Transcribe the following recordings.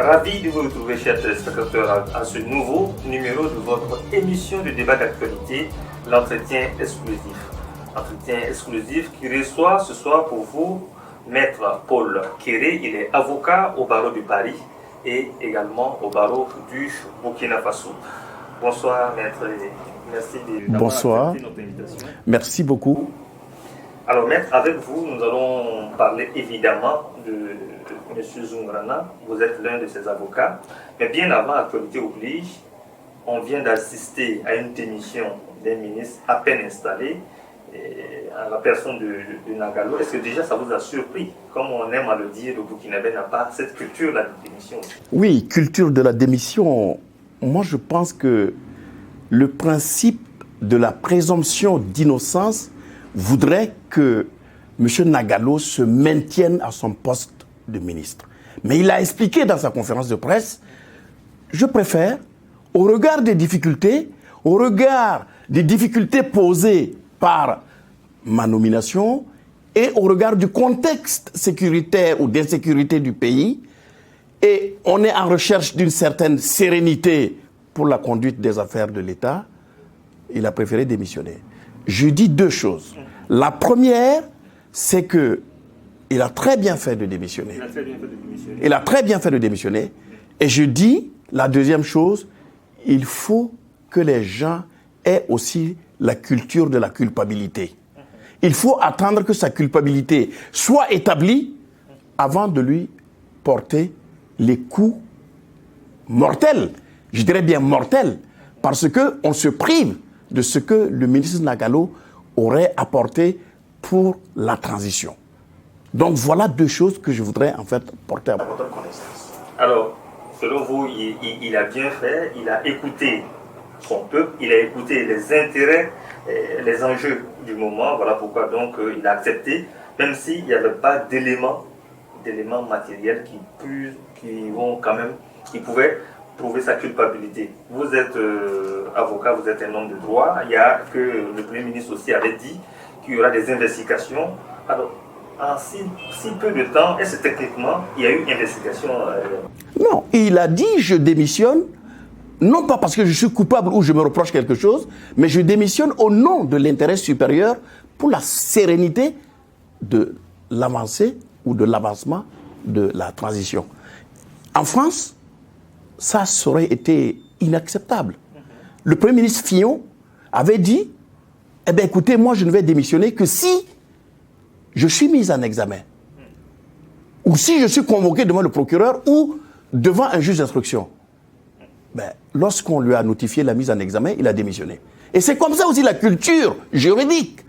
Ravi de vous retrouver, chers téléspectateurs, à ce nouveau numéro de votre émission de débat d'actualité, l'entretien exclusif. Entretien exclusif qui reçoit ce soir pour vous Maître Paul Kéré. Il est avocat au barreau de Paris et également au barreau du Burkina Faso. Bonsoir, Maître. Merci d'avoir accepté notre invitation. Merci beaucoup. Alors, Maître, avec vous, nous allons parler évidemment de M. Zoungrana. Vous êtes l'un de ses avocats. Mais bien avant, actualité oblige, on vient d'assister à une démission d'un ministre à peine installé, à la personne de Nagalo. Est-ce que déjà ça vous a surpris? Comme on aime à le dire, le Burkinabé n'a pas cette culture de la démission. Oui, culture de la démission. Moi, je pense que le principe de la présomption d'innocence voudrait que M. Nagalo se maintienne à son poste de ministre. Mais il a expliqué dans sa conférence de presse, je préfère, au regard des difficultés posées par ma nomination et au regard du contexte sécuritaire ou d'insécurité du pays, et on est en recherche d'une certaine sérénité pour la conduite des affaires de l'État, il a préféré démissionner. Je dis deux choses. La première, c'est qu'il a très bien fait de démissionner. Il a très bien fait de démissionner. Et je dis, la deuxième chose, il faut que les gens aient aussi la culture de la culpabilité. Il faut attendre que sa culpabilité soit établie avant de lui porter les coups mortels. Je dirais bien mortels, parce qu'on se prive de ce que le ministre Nagalo aurait apporté pour la transition. Donc voilà deux choses que je voudrais en fait porter à votre connaissance. Alors, selon vous, il a bien fait, il a écouté son peuple, il a écouté les intérêts, les enjeux du moment, voilà pourquoi donc il a accepté, même s'il n'y avait pas d'éléments matériels qui pouvaient prouver sa culpabilité. Vous êtes avocat, vous êtes un homme de droit. Il y a que le Premier ministre aussi avait dit qu'il y aura des investigations. Alors, en si peu de temps, est-ce que techniquement, il y a eu investigation Non, il a dit je démissionne, non pas parce que je suis coupable ou je me reproche quelque chose, mais je démissionne au nom de l'intérêt supérieur pour la sérénité de l'avancée ou de l'avancement de la transition. En France, ça aurait été inacceptable. Le Premier ministre Fillon avait dit, eh bien écoutez, moi je ne vais démissionner que si je suis mis en examen, ou si je suis convoqué devant le procureur ou devant un juge d'instruction. Ben, lorsqu'on lui a notifié la mise en examen, il a démissionné. Et c'est comme ça aussi la culture juridique.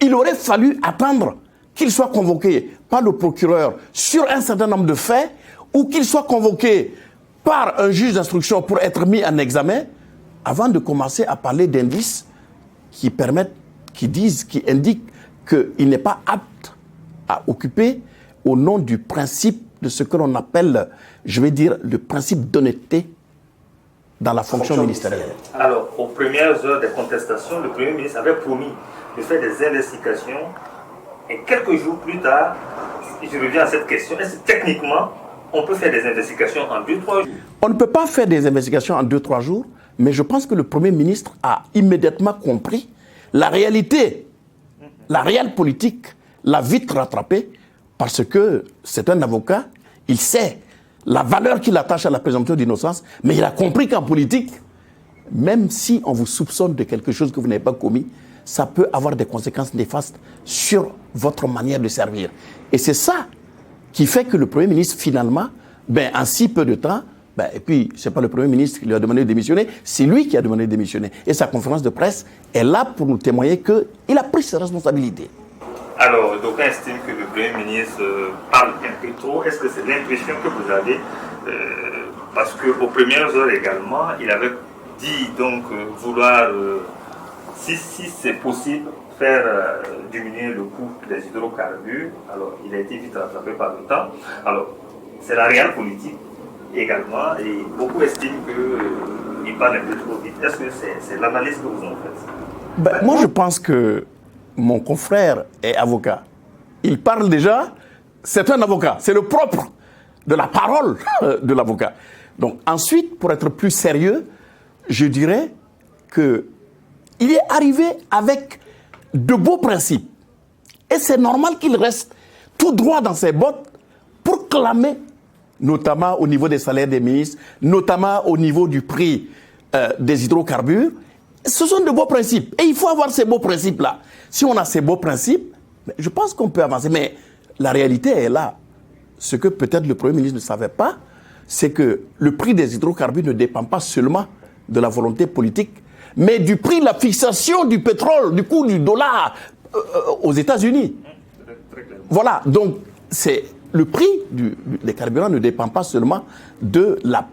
Il aurait fallu attendre qu'il soit convoqué par le procureur sur un certain nombre de faits, ou qu'il soit convoqué par un juge d'instruction pour être mis en examen, avant de commencer à parler d'indices qui indiquent qu'il n'est pas apte à occuper au nom du principe de ce que l'on appelle, je vais dire, le principe d'honnêteté dans la fonction ministérielle. Alors, aux premières heures des contestations, le Premier ministre avait promis de faire des investigations et quelques jours plus tard, je reviens à cette question, est-ce que techniquement, on peut faire des investigations en 2-3 jours? On ne peut pas faire des investigations en 2-3 jours, mais je pense que le Premier ministre a immédiatement compris la réalité, la réelle politique, l'a vite rattrapé, parce que c'est un avocat, il sait la valeur qu'il attache à la présomption d'innocence, mais il a compris qu'en politique, même si on vous soupçonne de quelque chose que vous n'avez pas commis, ça peut avoir des conséquences néfastes sur votre manière de servir. Et c'est ça qui fait que le Premier ministre, finalement, en si peu de temps, et puis ce n'est pas le Premier ministre qui lui a demandé de démissionner, c'est lui qui a demandé de démissionner. Et sa conférence de presse est là pour nous témoigner qu'il a pris ses responsabilités. Alors, d'aucuns estiment que le Premier ministre parle un peu trop. Est-ce que c'est l'impression que vous avez parce qu'aux premières heures également, il avait dit donc vouloir, si c'est possible, faire diminuer le coût des hydrocarbures. Alors, il a été vite rattrapé par le temps. Alors, c'est la réelle politique également, et beaucoup estiment qu'il parle un peu trop vite. Est-ce que c'est l'analyse que vous en faites? Moi, je pense que mon confrère est avocat. Il parle déjà, c'est un avocat, c'est le propre de la parole de l'avocat. Donc ensuite, pour être plus sérieux, je dirais qu'il est arrivé avec de beaux principes. Et c'est normal qu'il reste tout droit dans ses bottes pour clamer, notamment au niveau des salaires des ministres, notamment au niveau du prix des hydrocarbures. Ce sont de beaux principes. Et il faut avoir ces beaux principes-là. Si on a ces beaux principes, je pense qu'on peut avancer. Mais la réalité est là. Ce que peut-être le Premier ministre ne savait pas, c'est que le prix des hydrocarbures ne dépend pas seulement de la volonté politique, mais du prix de la fixation du pétrole, du coût du dollar aux États-Unis. Voilà, donc le prix des carburants ne dépend pas seulement de la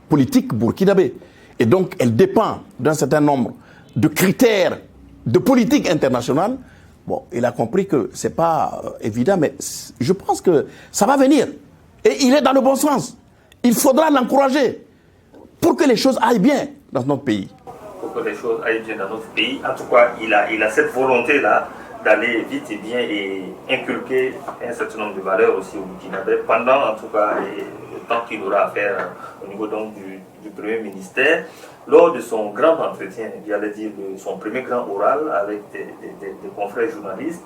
politique burkinabé. Et donc, elle dépend d'un certain nombre de critères de politique internationale. Bon, il a compris que ce n'est pas évident, mais je pense que ça va venir. Et il est dans le bon sens. Il faudra l'encourager pour que les choses aillent bien dans notre pays. Pour que les choses aillent bien dans notre pays. En tout cas, il a cette volonté-là d'aller vite et bien et inculquer un certain nombre de valeurs aussi au Burkinabé pendant, en tout cas, le temps qu'il aura à faire au niveau donc du Premier ministère. Lors de son grand entretien, j'allais dire de son premier grand oral avec des confrères journalistes,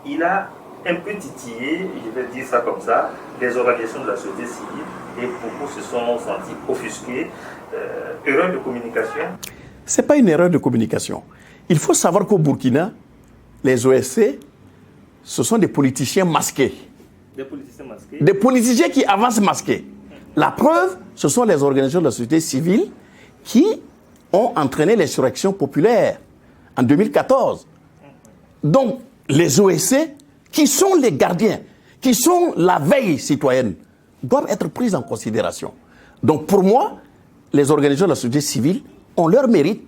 il a un peu titillé, je vais dire ça comme ça, des organisations de la société civile et beaucoup se sont sentis offusqués. Erreur de communication? Ce n'est pas une erreur de communication. Il faut savoir qu'au Burkina, les OSC, ce sont des politiciens masqués. Des politiciens masqués? Des politiciens qui avancent masqués. La preuve, ce sont les organisations de la société civile qui ont entraîné l'insurrection populaire en 2014. Donc, les OSC, qui sont les gardiens, qui sont la veille citoyenne, doivent être prises en considération. Donc, pour moi, les organisations de la société civile ont leur mérite,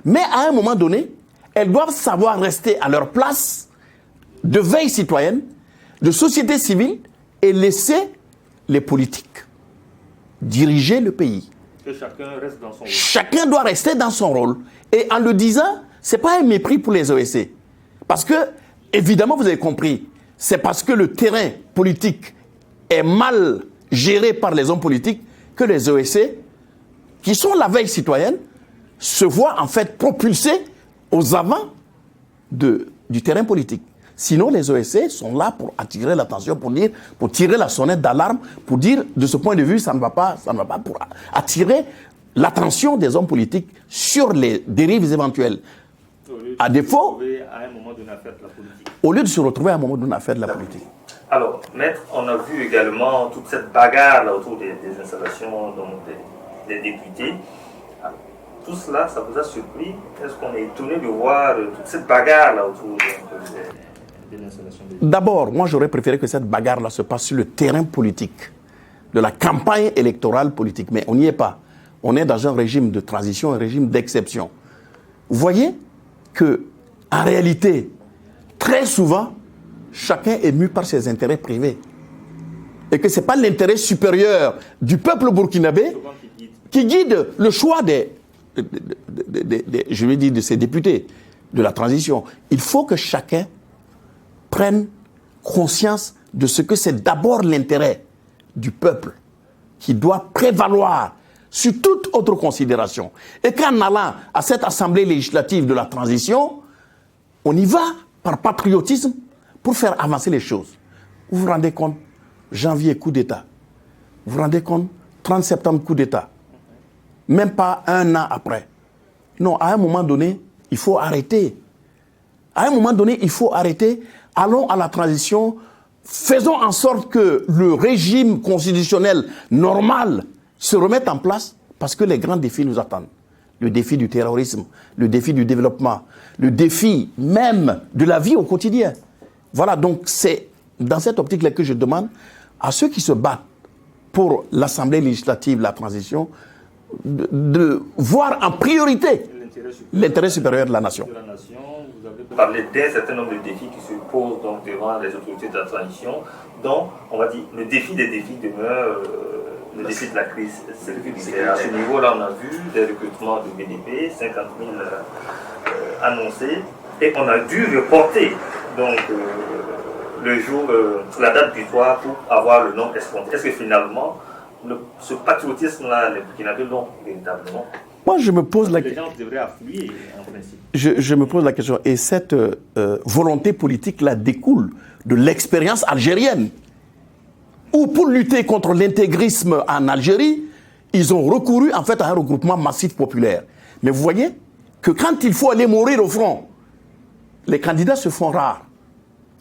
mais à un moment donné, elles doivent savoir rester à leur place de veille citoyenne, de société civile, et laisser les politiques diriger le pays. Que chacun reste dans son rôle. Chacun doit rester dans son rôle. Et en le disant, ce n'est pas un mépris pour les OSC. Parce que, évidemment, vous avez compris, c'est parce que le terrain politique est mal géré par les hommes politiques que les OSC, qui sont la veille citoyenne, se voient en fait propulsés aux avants du terrain politique. Sinon, les OSC sont là pour attirer l'attention, pour tirer la sonnette d'alarme, pour dire, de ce point de vue, ça ne va pas, pour attirer l'attention des hommes politiques sur les dérives éventuelles. À défaut, au lieu de se retrouver à un moment donné à faire de la politique. Alors, maître, on a vu également toute cette bagarre là, autour des installations donc, des députés. Alors, tout cela, ça vous a surpris? Est-ce qu'on est étonné de voir toute cette bagarre là autour des installations des députés? D'abord, moi j'aurais préféré que cette bagarre là se passe sur le terrain politique, de la campagne électorale politique. Mais on n'y est pas. On est dans un régime de transition, un régime d'exception. Vous voyez que, en réalité, très souvent, chacun est mu par ses intérêts privés. Et que ce n'est pas l'intérêt supérieur du peuple burkinabé qui guide le choix de ses députés, de la transition. Il faut que chacun prenne conscience de ce que c'est d'abord l'intérêt du peuple qui doit prévaloir sur toute autre considération. Et qu'en allant à cette assemblée législative de la transition, on y va par patriotisme pour faire avancer les choses. Vous vous rendez compte, janvier, coup d'État. Vous vous rendez compte, 30 septembre, coup d'État. Même pas un an après. Non, à un moment donné, il faut arrêter. À un moment donné, il faut arrêter. Allons à la transition. Faisons en sorte que le régime constitutionnel normal se remette en place parce que les grands défis nous attendent. Le défi du terrorisme, le défi du développement, le défi même de la vie au quotidien. Voilà, donc c'est dans cette optique-là que je demande à ceux qui se battent pour l'Assemblée législative, la transition, de voir en priorité l'intérêt supérieur de la nation. Vous avez parlé d'un certain nombre de défis qui se posent donc devant les autorités de la transition, dont, on va dire, le défi des défis demeure le défi de la crise sécuritaire. À ce niveau-là, on a vu des recrutements de BDP, 50 000 annoncés, et on a dû reporter donc, le jour, la date butoir pour avoir le nom escompté? Est-ce que finalement, ce patriotisme-là, les Burkinabés l'ont véritablement? Moi, je me pose la question. Les gens devraient affluer, en principe. Je me pose la question. Et cette volonté politique-là découle de l'expérience algérienne, où pour lutter contre l'intégrisme en Algérie, ils ont recouru en fait à un regroupement massif populaire. Mais vous voyez que quand il faut aller mourir au front, les candidats se font rares.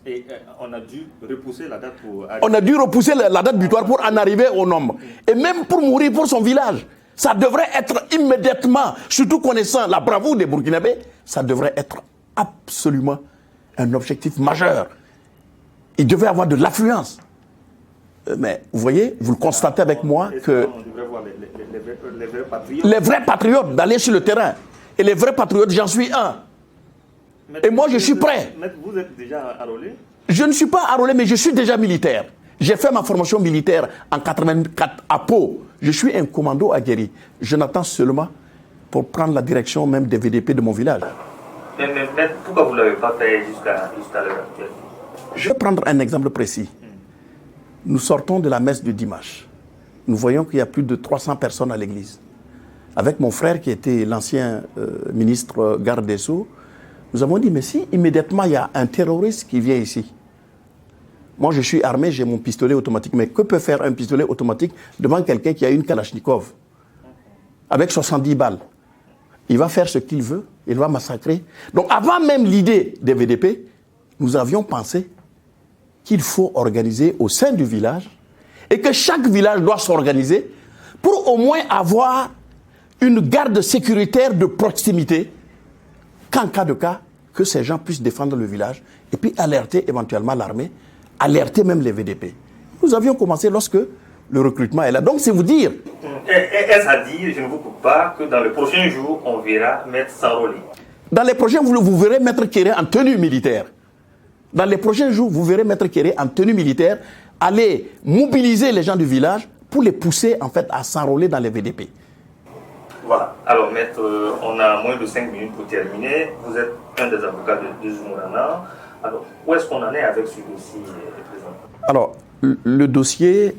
Et on a dû repousser la date pour... On a dû repousser la date butoir pour en arriver au nombre. Et même pour mourir pour son village. Ça devrait être immédiatement, surtout connaissant la bravoure des Burkinabés, ça devrait être absolument un objectif majeur. Il devait avoir de l'affluence. Mais vous voyez, vous le constatez avec moi que... On devrait voir les vrais patriotes. Les vrais patriotes d'aller sur le terrain. Et les vrais patriotes, j'en suis un. Et moi, je suis prêt. Vous êtes déjà enrôlé? Je ne suis pas enrôlé, mais je suis déjà militaire. J'ai fait ma formation militaire en 84 à Pau. Je suis un commando aguerri. Je n'attends seulement pour prendre la direction même des VDP de mon village. Mais pourquoi vous ne l'avez pas fait jusqu'à l'heure actuelle? Je vais prendre un exemple précis. Nous sortons de la messe de dimanche. Nous voyons qu'il y a plus de 300 personnes à l'église. Avec mon frère qui était l'ancien ministre garde des Sceaux, nous avons dit, mais si immédiatement il y a un terroriste qui vient ici, moi je suis armé, j'ai mon pistolet automatique, mais que peut faire un pistolet automatique devant quelqu'un qui a une Kalachnikov avec 70 balles? Il va faire ce qu'il veut, il va massacrer. Donc avant même l'idée des VDP, nous avions pensé qu'il faut organiser au sein du village et que chaque village doit s'organiser pour au moins avoir une garde sécuritaire de proximité qu'en cas de cas, que ces gens puissent défendre le village et puis alerter éventuellement l'armée, alerter même les VDP. Nous avions commencé lorsque le recrutement est là. Donc c'est vous dire... Est-ce à dire, je ne vous coupe pas, que dans le prochain jour, on verra Maître s'enrôler? Dans les prochains jours, vous verrez Maître Kéré en tenue militaire. Dans les prochains jours, vous verrez Maître Kéré en tenue militaire aller mobiliser les gens du village pour les pousser en fait à s'enrôler dans les VDP. Voilà. Alors Maître, on a moins de 5 minutes pour terminer. Vous êtes un des avocats de Zoumourana. Alors, où est-ce qu'on en est avec ce dossier, président? Alors, le dossier,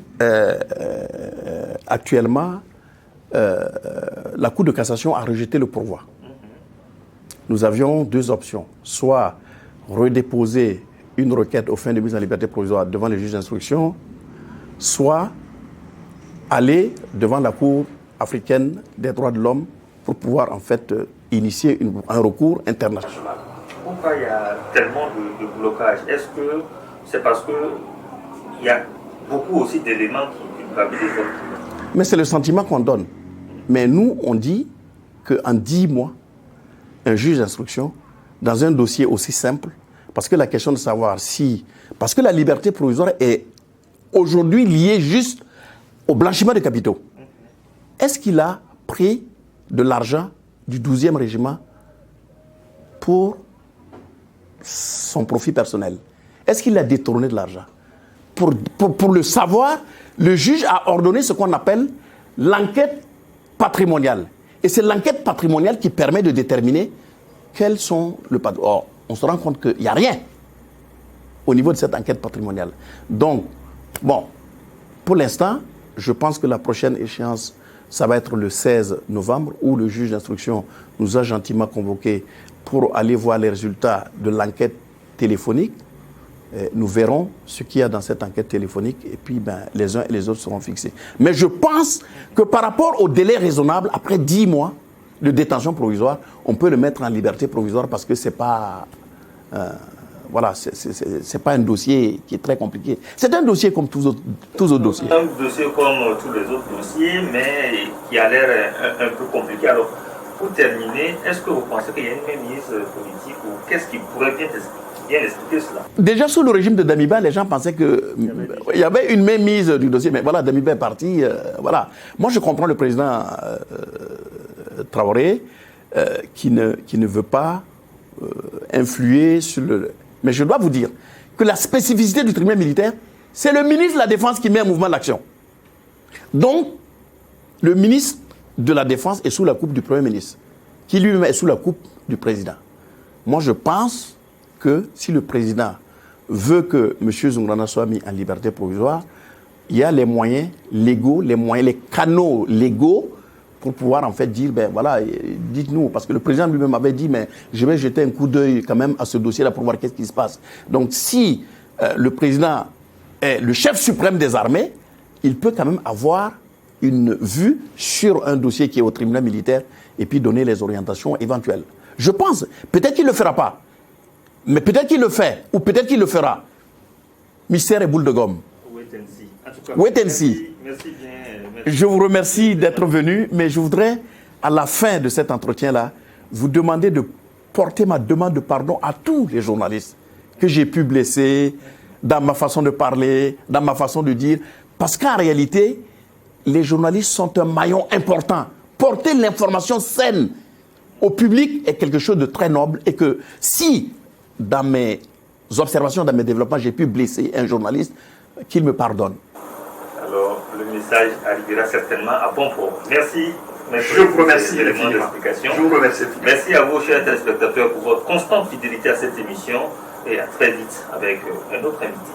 actuellement, la Cour de cassation a rejeté le pourvoi. Nous avions deux options. Soit redéposer une requête aux fins de mise en liberté provisoire devant le juge d'instruction, soit aller devant la Cour africaine des droits de l'homme pour pouvoir en fait initier un recours international. Pourquoi il y a tellement de blocages? Est-ce que c'est parce qu'il y a beaucoup aussi d'éléments qui culpabilisent les autres? Mais c'est le sentiment qu'on donne. Mais nous, on dit qu'en 10 mois, un juge d'instruction, dans un dossier aussi simple, parce que la question de savoir si... Parce que la liberté provisoire est aujourd'hui liée juste au blanchiment de capitaux. Est-ce qu'il a pris de l'argent du 12e régiment pour son profit personnel? Est-ce qu'il a détourné de l'argent? Pour le savoir, le juge a ordonné ce qu'on appelle l'enquête patrimoniale. Et c'est l'enquête patrimoniale qui permet de déterminer quels sont le patrimoine. Or, on se rend compte qu'il n'y a rien au niveau de cette enquête patrimoniale. Donc, bon, pour l'instant, je pense que la prochaine échéance, ça va être le 16 novembre, où le juge d'instruction nous a gentiment convoqués pour aller voir les résultats de l'enquête téléphonique. Nous verrons ce qu'il y a dans cette enquête téléphonique et puis les uns et les autres seront fixés. Mais je pense que par rapport au délai raisonnable, après 10 mois de détention provisoire, on peut le mettre en liberté provisoire parce que c'est pas... voilà, c'est pas un dossier qui est très compliqué. C'est un dossier comme tous autres dossiers. Un dossier comme tous les autres dossiers, mais qui a l'air un peu compliqué. Alors, pour terminer, est-ce que vous pensez qu'il y a une mainmise politique ou qu'est-ce qui pourrait bien expliquer cela? Déjà, sous le régime de Damiba, les gens pensaient qu'il y avait une mainmise du dossier. Mais voilà, Damiba est parti. Voilà. Moi, je comprends le président Traoré qui ne veut pas influer sur le... Mais je dois vous dire que la spécificité du tribunal militaire, c'est le ministre de la Défense qui met en mouvement l'action. Donc, le ministre de la Défense est sous la coupe du Premier ministre, qui lui-même est sous la coupe du président. Moi, je pense que si le président veut que M. Zoungrana soit mis en liberté provisoire, il y a les moyens légaux, les canaux légaux pour pouvoir en fait dire, ben voilà, dites-nous, parce que le président lui-même avait dit, mais je vais jeter un coup d'œil quand même à ce dossier-là pour voir qu'est-ce qui se passe. Donc si le président est le chef suprême des armées, il peut quand même avoir une vue sur un dossier qui est au tribunal militaire et puis donner les orientations éventuelles. Je pense, peut-être qu'il ne le fera pas, mais peut-être qu'il le fait, ou peut-être qu'il le fera. Mystère et boule de gomme. Wait and see. En tout cas, Wait and see. Merci bien. Merci. Je vous remercie d'être venu, mais je voudrais, à la fin de cet entretien-là, vous demander de porter ma demande de pardon à tous les journalistes que j'ai pu blesser dans ma façon de parler, dans ma façon de dire. Parce qu'en réalité, les journalistes sont un maillon important. Porter l'information saine au public est quelque chose de très noble et que si, dans mes observations, dans mes développements, j'ai pu blesser un journaliste, qu'il me pardonne. Alors, le message arrivera certainement à bon port. Merci. Je vous remercie. Je vous remercie. Merci à vous, chers téléspectateurs, pour votre constante fidélité à cette émission et à très vite avec un autre invité.